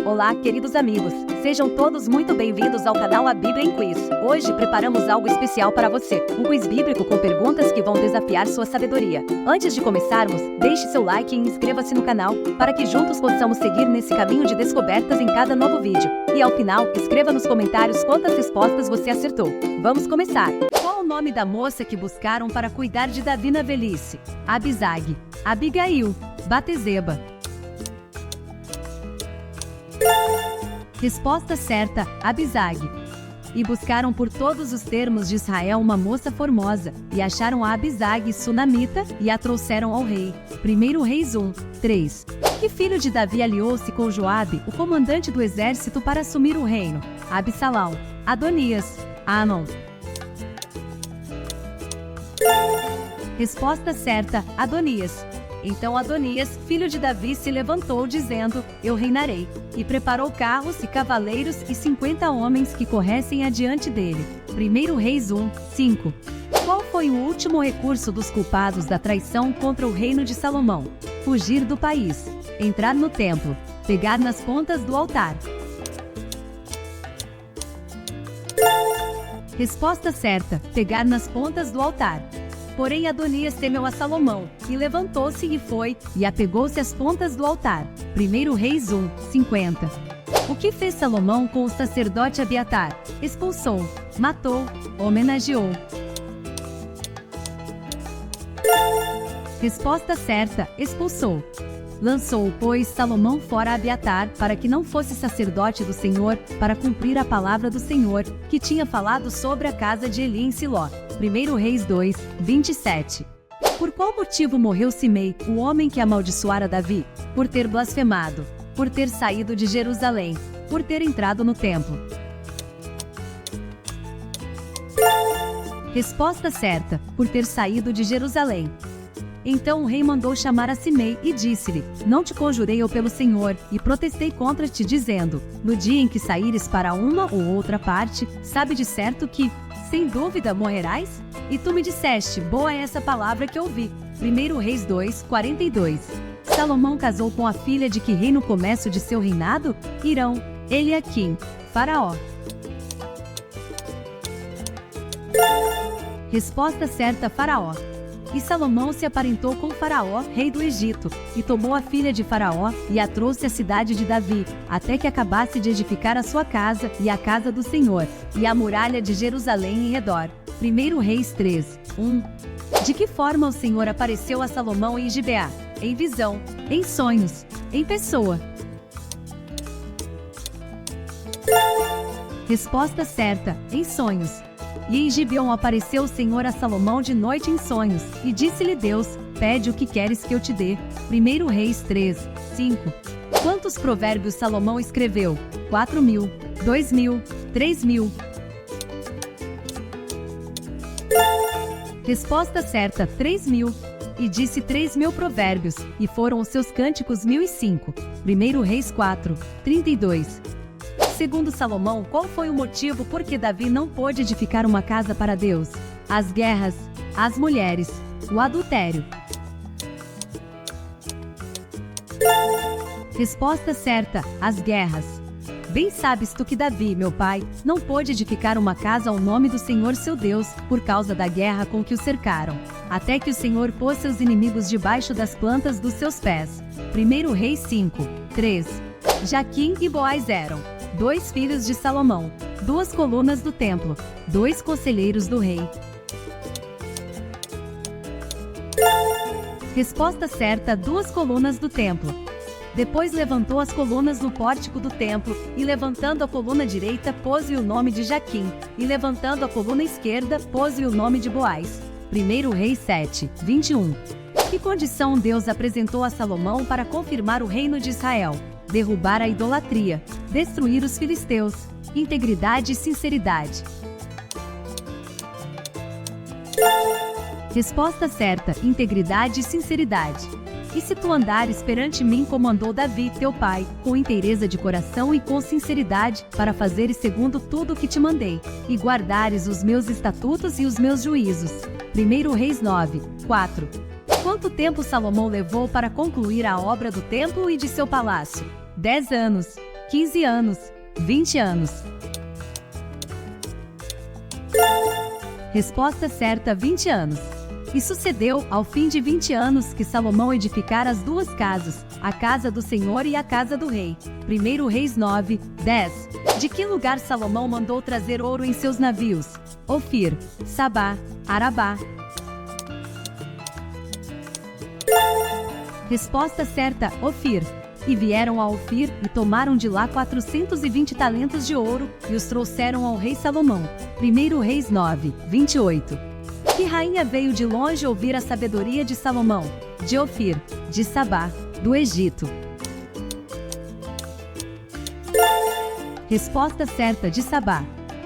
Olá, queridos amigos. Sejam todos muito bem-vindos ao canal A Bíblia em Quiz. Hoje preparamos algo especial para você, um quiz bíblico com perguntas que vão desafiar sua sabedoria. Antes de começarmos, deixe seu like e inscreva-se no canal, para que juntos possamos seguir nesse caminho de descobertas em cada novo vídeo. E ao final, escreva nos comentários quantas respostas você acertou. Vamos começar! Qual o nome da moça que buscaram para cuidar de Davi na velhice? Abisag, Abigail, Batezeba. Resposta certa, Abisag. E buscaram por todos os termos de Israel uma moça formosa, e acharam a Abisag sunamita, e a trouxeram ao rei. 1 Reis 1, 3. Que filho de Davi aliou-se com Joabe, o comandante do exército, para assumir o reino? Absalão, Adonias, Amon. Resposta certa, Adonias. Então Adonias, filho de Davi, se levantou, dizendo: Eu reinarei. E preparou carros e cavaleiros e 50 homens que corressem adiante dele. 1 Reis 1, 5. Qual foi o último recurso dos culpados da traição contra o reino de Salomão? Fugir do país, entrar no templo, pegar nas pontas do altar. Resposta certa, pegar nas pontas do altar. Porém Adonias temeu a Salomão, e levantou-se e foi, e apegou-se às pontas do altar. 1 Reis 1, 50. O que fez Salomão com o sacerdote Abiatar? Expulsou, matou, homenageou. Resposta certa, expulsou. Lançou, pois, Salomão fora Abiatar, para que não fosse sacerdote do Senhor, para cumprir a palavra do Senhor, que tinha falado sobre a casa de Eli em Siló. 1 Reis 2, 27. Por qual motivo morreu Simei, o homem que amaldiçoara Davi? Por ter blasfemado, por ter saído de Jerusalém, por ter entrado no templo. Resposta certa, por ter saído de Jerusalém. Então o rei mandou chamar a Simei e disse-lhe: Não te conjurei eu pelo Senhor, e protestei contra ti, dizendo: No dia em que saíres para uma ou outra parte, sabe de certo que, sem dúvida, morrerás? E tu me disseste: Boa é essa palavra que ouvi. 1 Reis 2, 42. Salomão casou com a filha de que rei no começo de seu reinado? Irão, Eliaquim, Faraó. Resposta certa, Faraó. E Salomão se aparentou com Faraó, rei do Egito, e tomou a filha de Faraó, e a trouxe à cidade de Davi, até que acabasse de edificar a sua casa, e a casa do Senhor, e a muralha de Jerusalém em redor. 1 Reis 3, 1. De que forma o Senhor apareceu a Salomão em Gibeá? Em visão, em sonhos, em pessoa. Resposta certa, em sonhos. E em Gibeão apareceu o Senhor a Salomão de noite em sonhos, e disse-lhe Deus: Pede o que queres que eu te dê. 1 Reis 3, 5. Quantos provérbios Salomão escreveu? 4.000, 2.000, 3.000. Resposta certa, 3.000. E disse 3.000 provérbios, e foram os seus cânticos 1.005. 1 Reis 4, 32. Segundo Salomão, qual foi o motivo por que Davi não pôde edificar uma casa para Deus? As guerras, as mulheres, o adultério. Resposta certa, as guerras. Bem sabes tu que Davi, meu pai, não pôde edificar uma casa ao nome do Senhor seu Deus, por causa da guerra com que o cercaram, até que o Senhor pôs seus inimigos debaixo das plantas dos seus pés. 1 Reis 5, 3. Jaquim e Boaz eram 2 filhos de Salomão, 2 colunas do templo, 2 conselheiros do rei. Resposta certa, 2 colunas do templo. Depois levantou as colunas no pórtico do templo, e levantando a coluna direita, pôs-lhe o nome de Jaquim, e levantando a coluna esquerda, pôs-lhe o nome de Boaz. 1 Reis 7, 21. Que condição Deus apresentou a Salomão para confirmar o reino de Israel? Derrubar a idolatria, destruir os filisteus, integridade e sinceridade. Resposta certa, integridade e sinceridade. E se tu andares perante mim como andou Davi, teu pai, com inteireza de coração e com sinceridade, para fazeres segundo tudo o que te mandei, e guardares os meus estatutos e os meus juízos. 1 Reis 9, 4. Quanto tempo Salomão levou para concluir a obra do templo e de seu palácio? 10 anos. 15 anos, 20 anos. Resposta certa: 20 anos. E sucedeu, ao fim de 20 anos, que Salomão edificara as duas casas, a casa do Senhor e a casa do rei. 1 Reis 9, 10. De que lugar Salomão mandou trazer ouro em seus navios? Ofir, Sabá, Arabá. Resposta certa: Ofir. E vieram a Ofir e tomaram de lá 420 talentos de ouro e os trouxeram ao rei Salomão. 1 Reis 9, 28. Que rainha veio de longe ouvir a sabedoria de Salomão? De Ofir, de Sabá, do Egito. Resposta certa: de Sabá.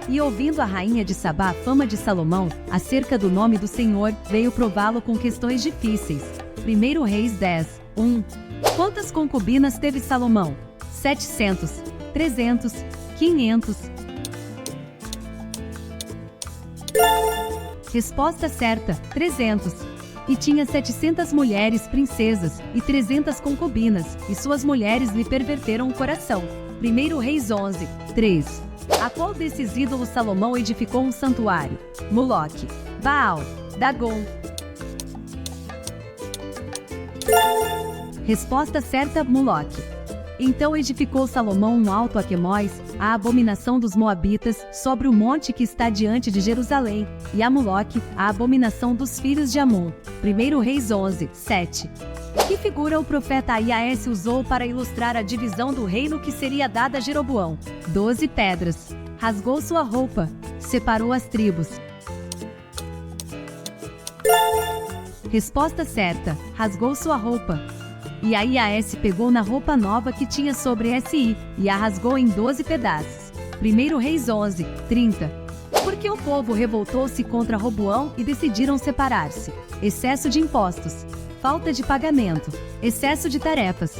E ouvindo a rainha de Sabá a fama de Salomão, acerca do nome do Senhor, veio prová-lo com questões difíceis. 1 Reis 10, 1. Quantas concubinas teve Salomão? 700, 300, 500. Resposta certa: 300. E tinha 700 mulheres princesas e 300 concubinas, e suas mulheres lhe perverteram o coração. 1 Reis 11, 3. A qual desses ídolos Salomão edificou um santuário? Moloque, Baal, Dagon. Resposta certa: Moloque. Então edificou Salomão um alto a Quemóis, a abominação dos moabitas, sobre o monte que está diante de Jerusalém, e a Moloque, a abominação dos filhos de Amon. 1 Reis 11, 7. Que figura o profeta Aias usou para ilustrar a divisão do reino que seria dada a Jeroboão? 12 pedras. Rasgou sua roupa, separou as tribos. Resposta certa: rasgou sua roupa. E Aias pegou na roupa nova que tinha sobre Si, e a rasgou em 12 pedaços. 1 Reis 11, 30. Porque o povo revoltou-se contra Roboão e decidiram separar-se. Excesso de impostos, falta de pagamento, excesso de tarefas.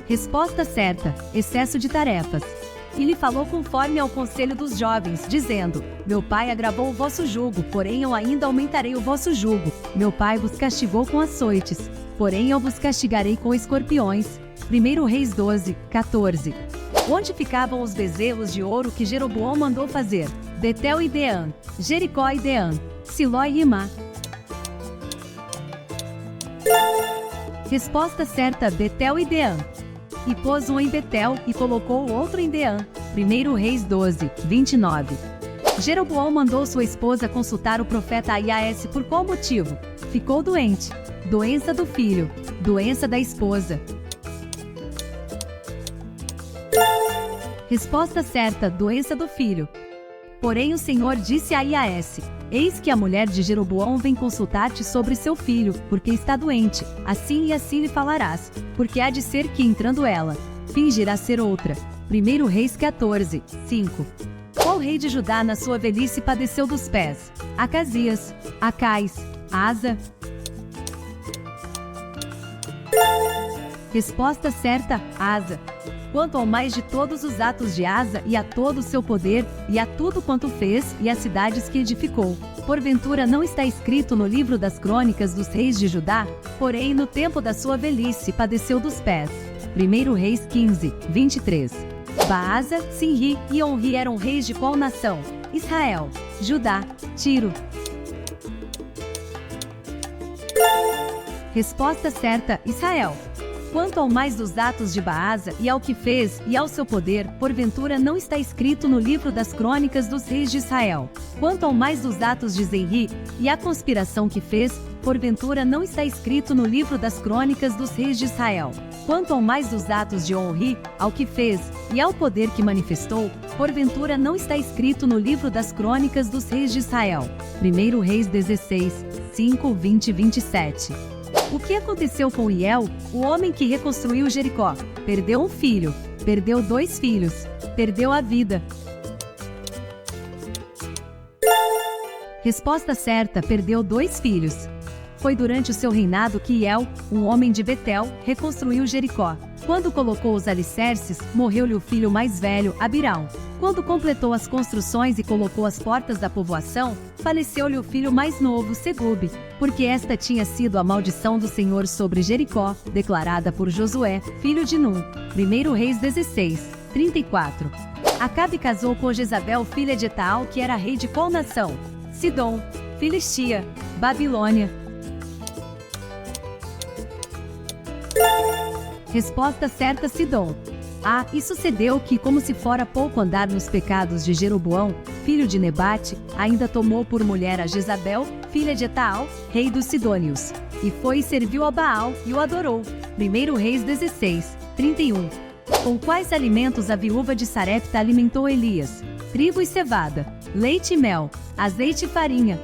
Resposta certa: excesso de tarefas. E lhe falou conforme ao conselho dos jovens, dizendo: Meu pai agravou o vosso jugo, porém eu ainda aumentarei o vosso jugo. Meu pai vos castigou com açoites, porém eu vos castigarei com escorpiões. 1 Reis 12, 14. Onde ficavam os bezelos de ouro que Jeroboão mandou fazer? Betel e Deã, Jericó e Deã, Siló e Imá. Resposta certa: Betel e Deã. E pôs um em Betel e colocou o outro em Deã. 1 Reis 12, 29. Jeroboão mandou sua esposa consultar o profeta Aias por qual motivo? Ficou doente. Doença do filho. Doença da esposa. Resposta certa: doença do filho. Porém o Senhor disse a Aias: Eis que a mulher de Jeroboão vem consultar-te sobre seu filho, porque está doente. Assim e assim lhe falarás, porque há de ser que, entrando ela, fingirá ser outra. 1 Reis 14, 5. Qual rei de Judá na sua velhice padeceu dos pés? Acasias, Acais, Asa. Resposta certa: Asa. Quanto ao mais de todos os atos de Asa, e a todo o seu poder, e a tudo quanto fez, e as cidades que edificou, porventura não está escrito no livro das crônicas dos reis de Judá? Porém, no tempo da sua velhice, padeceu dos pés. 1 Reis 15, 23. Baasa, Sinri e Onri eram reis de qual nação? Israel, Judá, Tiro. Resposta certa: Israel. Quanto ao mais dos atos de Baasa, e ao que fez, e ao seu poder, porventura não está escrito no livro das crônicas dos reis de Israel. Quanto ao mais dos atos de Zenri, e à conspiração que fez, porventura não está escrito no livro das crônicas dos reis de Israel. Quanto ao mais dos atos de Onri, ao que fez, e ao poder que manifestou, porventura não está escrito no livro das crônicas dos reis de Israel. 1 Reis 16, 5, 20 e 27. O que aconteceu com Iel, o homem que reconstruiu Jericó? Perdeu um filho, perdeu 2 filhos, perdeu a vida. Resposta certa: perdeu 2 filhos. Foi durante o seu reinado que Hiel, um homem de Betel, reconstruiu Jericó. Quando colocou os alicerces, morreu-lhe o filho mais velho, Abirão. Quando completou as construções e colocou as portas da povoação, faleceu-lhe o filho mais novo, Segube, porque esta tinha sido a maldição do Senhor sobre Jericó, declarada por Josué, filho de Num. 1 Reis 16, 34. Acabe casou com Jezabel, filha de Etaal, que era rei de qual nação? Sidom, Filistia, Babilônia. Resposta certa: Sidom. E sucedeu que, como se fora pouco andar nos pecados de Jeroboão, filho de Nebate, ainda tomou por mulher a Jezabel, filha de Etaal, rei dos Sidônios. E foi e serviu a Baal, e o adorou. 1 Reis 16, 31. Com quais alimentos a viúva de Sarepta alimentou Elias? Trigo e cevada, leite e mel, azeite e farinha.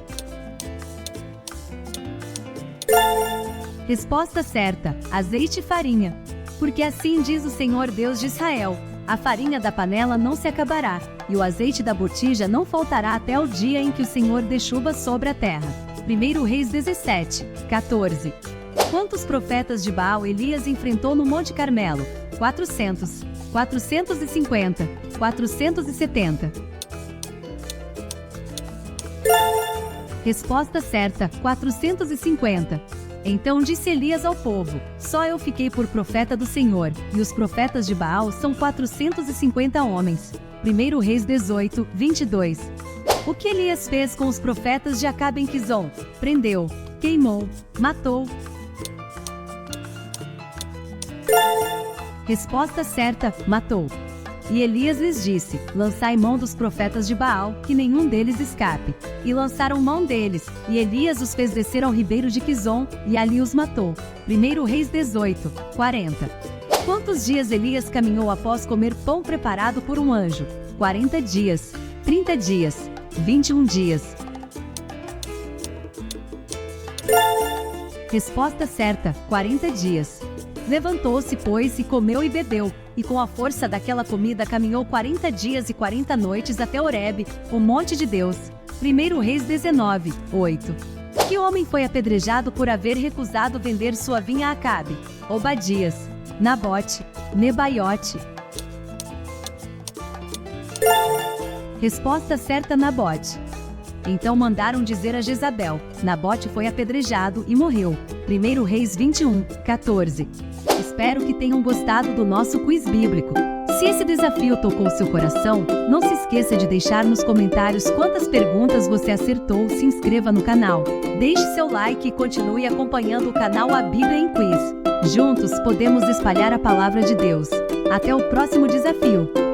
Resposta certa: azeite e farinha. Porque assim diz o Senhor Deus de Israel: a farinha da panela não se acabará, e o azeite da botija não faltará até o dia em que o Senhor dê chuva sobre a terra. 1 Reis 17, 14. Quantos profetas de Baal Elias enfrentou no Monte Carmelo? 400, 450, 470. Resposta certa: 450. Então disse Elias ao povo: só eu fiquei por profeta do Senhor, e os profetas de Baal são 450 homens. 1 Reis 18, 22. O que Elias fez com os profetas de Acabe em Quizon? Prendeu, queimou, matou. Resposta certa: matou. E Elias lhes disse: lançai mão dos profetas de Baal, que nenhum deles escape. E lançaram mão deles, e Elias os fez descer ao ribeiro de Quizon, e ali os matou. 1 Reis 18, 40. Quantos dias Elias caminhou após comer pão preparado por um anjo? 40 dias, 30 dias, 21 dias. Resposta certa: 40 dias. Levantou-se, pois, e comeu e bebeu, e com a força daquela comida caminhou 40 dias e 40 noites até Horebe, o monte de Deus. 1 Reis 19, 8. Que homem foi apedrejado por haver recusado vender sua vinha a Acabe? Obadias, Nabote, Nebaiote. Resposta certa: Nabote. Então mandaram dizer a Jezabel: Nabote foi apedrejado e morreu. 1 Reis 21, 14. Espero que tenham gostado do nosso quiz bíblico. Se esse desafio tocou seu coração, não se esqueça de deixar nos comentários quantas perguntas você acertou. Se inscreva no canal, deixe seu like e continue acompanhando o canal A Bíblia em Quiz. Juntos podemos espalhar a palavra de Deus. Até o próximo desafio!